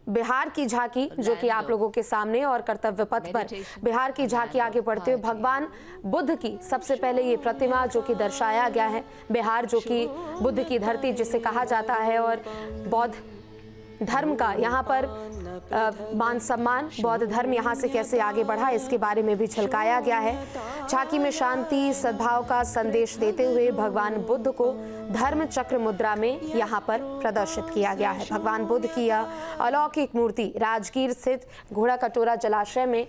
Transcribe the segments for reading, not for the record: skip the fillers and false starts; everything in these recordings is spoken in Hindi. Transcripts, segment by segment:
बिहार की झांकी जो कि आप लोगों के सामने, और कर्तव्य पथ पर बिहार की झांकी आगे बढ़ते हुए भगवान बुद्ध की सबसे पहले ये प्रतिमा जो कि दर्शाया गया है। बिहार जो कि बुद्ध की धरती जिसे कहा जाता है, और बौद्ध धर्म का यहाँ पर मान सम्मान, बौद्ध धर्म यहाँ से कैसे आगे बढ़ा इसके बारे में भी झलकाया गया है। झांकी में शांति सद्भाव का संदेश देते हुए भगवान बुद्ध को धर्म चक्र मुद्रा में यहाँ पर प्रदर्शित किया गया है। भगवान बुद्ध की यह अलौकिक मूर्ति राजगीर स्थित घोड़ा कटोरा जलाशय में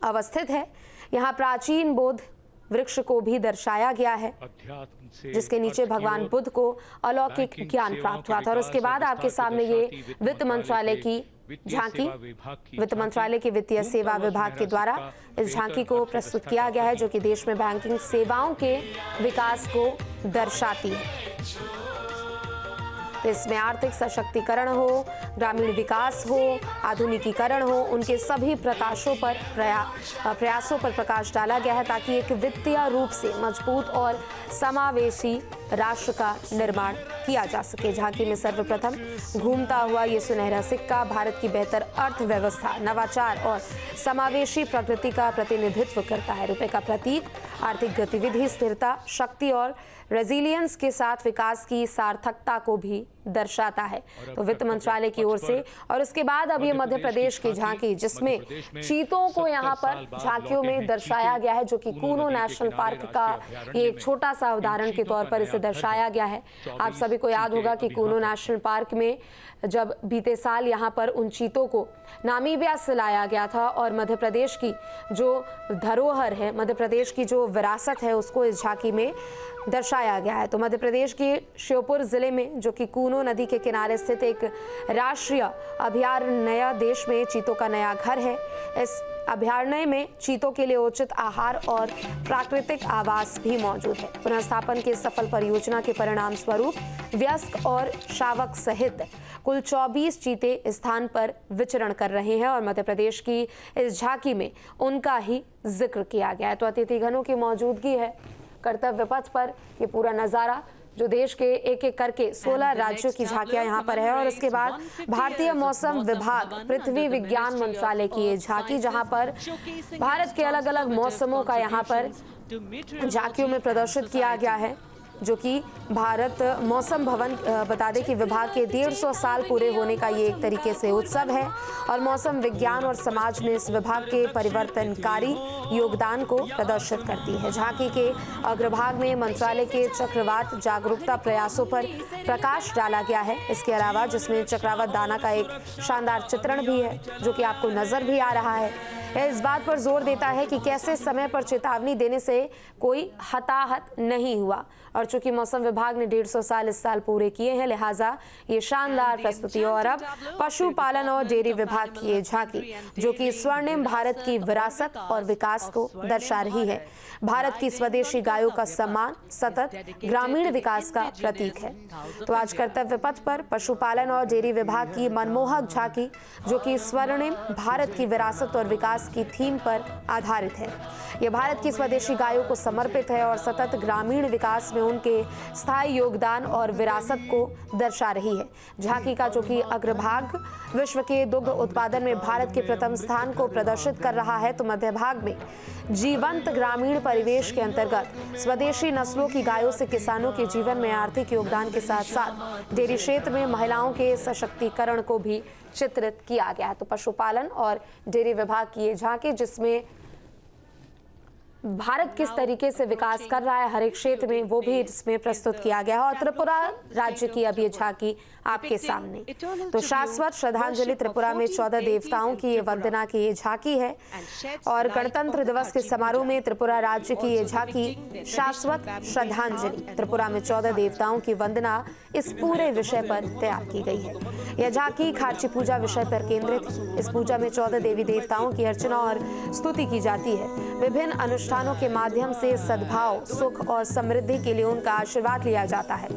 अवस्थित है। यहाँ प्राचीन बोध वृक्ष को भी दर्शाया गया है, जिसके नीचे भगवान बुद्ध को अलौकिक ज्ञान प्राप्त हुआ था। और उसके बाद आपके सामने ये वित्त मंत्रालय की झांकी, वित्त मंत्रालय के वित्तीय सेवा विभाग के द्वारा इस झांकी को प्रस्तुत किया गया है, जो कि देश में बैंकिंग सेवाओं के विकास को दर्शाती है। इसमें आर्थिक सशक्तिकरण हो, ग्रामीण विकास हो, आधुनिकीकरण हो, उनके सभी प्रकाशों पर प्रयासों पर प्रकाश डाला गया है, ताकि एक वित्तीय रूप से मजबूत और समावेशी राष्ट्र का निर्माण किया जा सके। झांकी में सर्वप्रथम घूमता हुआ ये सुनहरा सिक्का भारत की बेहतर अर्थव्यवस्था, नवाचार और समावेशी प्रगति का प्रतिनिधित्व करता है। रुपए का प्रतीक आर्थिक गतिविधि, स्थिरता, शक्ति और रेजिलियंस के साथ विकास की सार्थकता को भी दर्शाता है। तो वित्त मंत्रालय की ओर से, और उसके बाद अब ये मध्य प्रदेश की झांकी, जिसमें चीतों को यहाँ पर झांकियों में दर्शाया गया है, जो कि कूनो नेशनल पार्क का ये एक छोटा सा उदाहरण के तौर पर इसे दर्शाया गया है। आप सभी को याद होगा कि कूनो नेशनल पार्क में जब बीते साल यहाँ पर उन चीतों को नामीबिया से लाया गया था, और मध्य प्रदेश की जो धरोहर है, मध्य प्रदेश की जो विरासत है, उसको इस झांकी में दर्शाया गया है। तो मध्य प्रदेश के श्योपुर जिले में, जो कि कूनो नदी के किनारे स्थित एक राष्ट्रीय अभयारण्य, देश में चीतों का नया घर है। इस अभयारण्य में चीतों के लिए उचित आहार और प्राकृतिक आवास भी मौजूद है। पुनर्स्थापन की सफल परियोजना के परिणाम स्वरूप वयस्क और शावक सहित कुल 24 चीते इस स्थान पर विचरण कर रहे हैं, और मध्य प्रदेश की इस झांकी में उनका ही जिक्र किया गया है। तो अतिथिगणों की मौजूदगी है कर्तव्य पथ पर। ये पूरा नज़ारा जो देश के एक एक करके 16 राज्यों की झांकियां यहाँ पर है। और उसके बाद भारतीय मौसम विभाग, पृथ्वी विज्ञान मंत्रालय की ये झांकी, जहाँ पर भारत के अलग अलग मौसमों का यहाँ पर झांकियों में प्रदर्शित किया गया है, जो कि भारत मौसम भवन, बता दें कि विभाग के 150 साल पूरे होने का ये एक तरीके से उत्सव है, और मौसम विज्ञान और समाज में इस विभाग के परिवर्तनकारी योगदान को प्रदर्शित करती है। झांकी के अग्रभाग में मंत्रालय के चक्रवात जागरूकता प्रयासों पर प्रकाश डाला गया है। इसके अलावा जिसमें चक्रवात दाना का एक शानदार चित्रण भी है, जो कि आपको नजर भी आ रहा है। यह इस बात पर जोर देता है कि कैसे समय पर चेतावनी देने से कोई हताहत नहीं हुआ, और चूंकि मौसम विभाग ने 150 साल इस साल पूरे किए हैं, लिहाजा ये शानदार प्रस्तुति। और अब पशुपालन और डेयरी विभाग की ये झांकी, जो कि स्वर्णिम भारत की विरासत और विकास को दर्शा रही है। भारत की स्वदेशी गायों का सम्मान सतत ग्रामीण विकास का प्रतीक है। तो आज कर्तव्य पथ पर पशुपालन और डेयरी विभाग की मनमोहक झांकी, जो कि स्वर्णिम भारत की विरासत और विकास की थीम पर आधारित है। यह भारत की स्वदेशी गायों को समर्पित है और सतत ग्रामीण विकास में उनके स्थायी योगदान और विरासत को दर्शा रही है। झांकी का जो कि अग्रभाग विश्व के दुग्ध उत्पादन में भारत के प्रथम स्थान को प्रदर्शित कर रहा है, तो मध्य भाग में जीवंत ग्रामीण परिवेश के अंतर्गत स्वदेशी नस्लों की गायों से किसानों के जीवन में आर्थिक योगदान के साथ साथ डेयरी क्षेत्र में महिलाओं के सशक्तिकरण को भी चित्रित किया गया है। तो पशुपालन और डेयरी विभाग की ये झांकी, जिसमें भारत किस तरीके से विकास कर रहा है हर एक क्षेत्र में, वो भी इसमें प्रस्तुत किया गया है। और त्रिपुरा राज्य की अब ये झांकी आपके सामने। तो शाश्वत श्रद्धांजलि, त्रिपुरा में 14 देवताओं की ये वंदना की ये झांकी है, और गणतंत्र दिवस के समारोह में त्रिपुरा राज्य की ये झांकी शाश्वत श्रद्धांजलि, त्रिपुरा में 14 देवताओं की वंदना, इस पूरे विषय पर तैयार की गई है। यह झांकी खार्ची पूजा विषय पर केंद्रित है। इस पूजा में 14 देवी देवताओं की अर्चना और स्तुति की जाती है। विभिन्न अनुष्ठानों के माध्यम से सद्भाव, सुख और समृद्धि के लिए उनका आशीर्वाद लिया जाता है।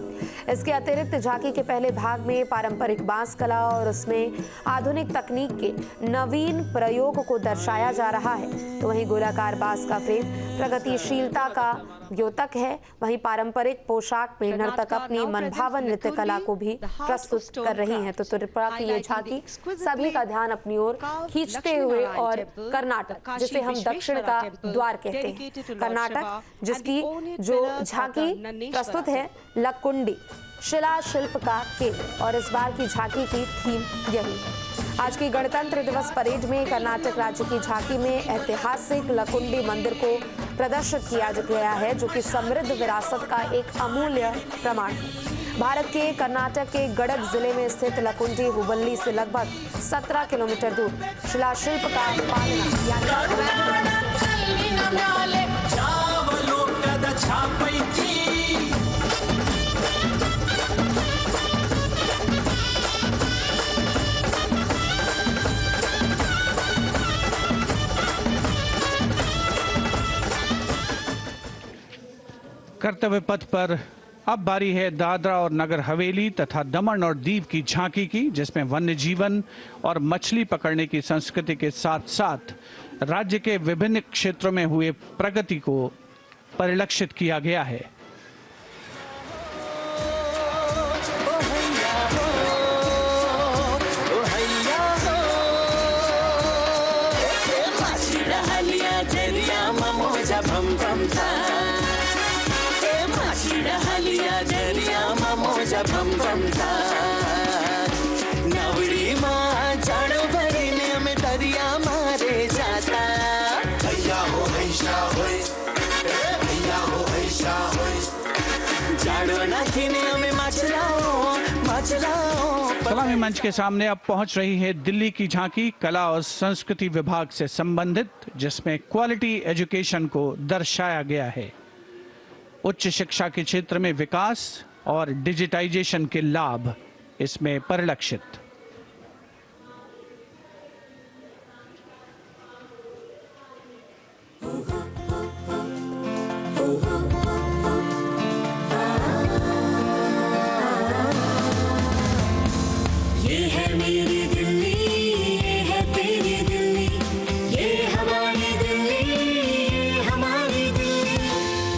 इसके अतिरिक्त झांकी के पहले भाग में पारंपरिक बांस कला और उसमें आधुनिक तकनीक के नवीन प्रयोग को दर्शाया जा रहा है। तो वहीं गोलाकार बांस का फ्रेम प्रगतिशीलता का द्योतक है। वहीं पारंपरिक पोशाक में नर्तक अपनी मनभावन नृत्य कला को भी प्रस्तुत कर रही हैं। तो त्रिपुरा की ये झांकी सभी का ध्यान अपनी ओर खींचते हुए, और कर्नाटक जिसे हम दक्षिण का द्वार कहते हैं, कर्नाटक जिसकी जो झांकी प्रस्तुत है लकुंडी शिला शिल्प का केंद्र, और इस बार की झांकी की थीम यही है। आज की गणतंत्र दिवस परेड में कर्नाटक राज्य की झांकी में ऐतिहासिक लकुंडी मंदिर को प्रदर्शित किया गया है, जो कि समृद्ध विरासत का एक अमूल्य प्रमाण है। भारत के कर्नाटक के गडग जिले में स्थित लकुंडी हुबल्ली से लगभग 17 किलोमीटर दूर शिलाशिल्प का पालना कर्तव्य पथ पर अब बारी है दादरा और नगर हवेली तथा दमन और दीव की झांकी की, जिसमें वन्य जीवन और मछली पकड़ने की संस्कृति के साथ साथ राज्य के विभिन्न क्षेत्रों में हुए प्रगति को परिलक्षित किया गया है। सलामी मंच के सामने अब पहुंच रही है दिल्ली की झांकी कला और संस्कृति विभाग से संबंधित, जिसमें क्वालिटी एजुकेशन को दर्शाया गया है। उच्च शिक्षा के क्षेत्र में विकास और डिजिटाइजेशन के लाभ इसमें परिलक्षित। ये है मेरी दिल्ली, ये है तेरी दिल्ली, ये हमारी दिल्ली, ये हमारी दिल्ली।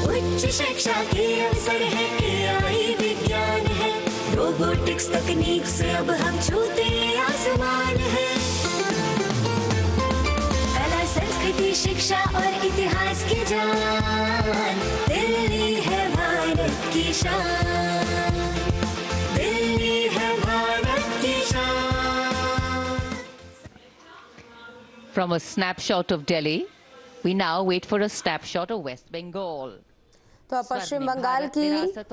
उच्च शिक्षा के अवसर है, AI विज्ञान है, रोबोटिक्स तकनीक से अब हम छूते आसमान है। कला संस्कृति शिक्षा और इतिहास की जान, दिल्ली है भारत की शान, दिल्ली है भारत की शान। From a snapshot of Delhi, we now wait for a snapshot of West Bengal. तो पश्चिम बंगाल की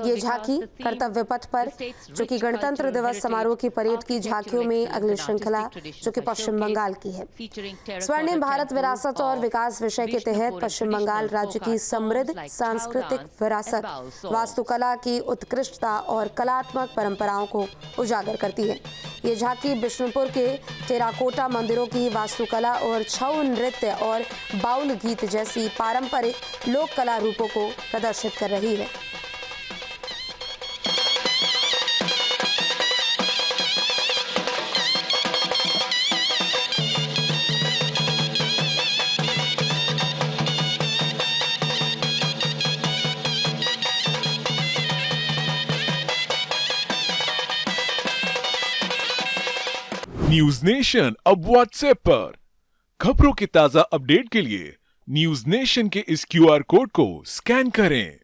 ये झांकी कर्तव्य पथ पर, जो कि गणतंत्र दिवस समारोह की परेड की झांकियों में अगली श्रृंखला जो कि पश्चिम बंगाल की है। स्वर्णिम भारत विरासत और विकास विषय के तहत पश्चिम बंगाल राज्य की समृद्ध सांस्कृतिक विरासत, वास्तुकला की उत्कृष्टता और कलात्मक परंपराओं को उजागर करती है। ये झांकी बिष्णुपुर के टेराकोटा मंदिरों की वास्तुकला और छऊ नृत्य और बाउल गीत जैसी पारंपरिक लोक कला रूपों को प्रदर्शित कर रही है। न्यूज नेशन अब व्हाट्सएप पर खबरों के ताजा अपडेट के लिए न्यूज नेशन के इस QR कोड को स्कैन करें।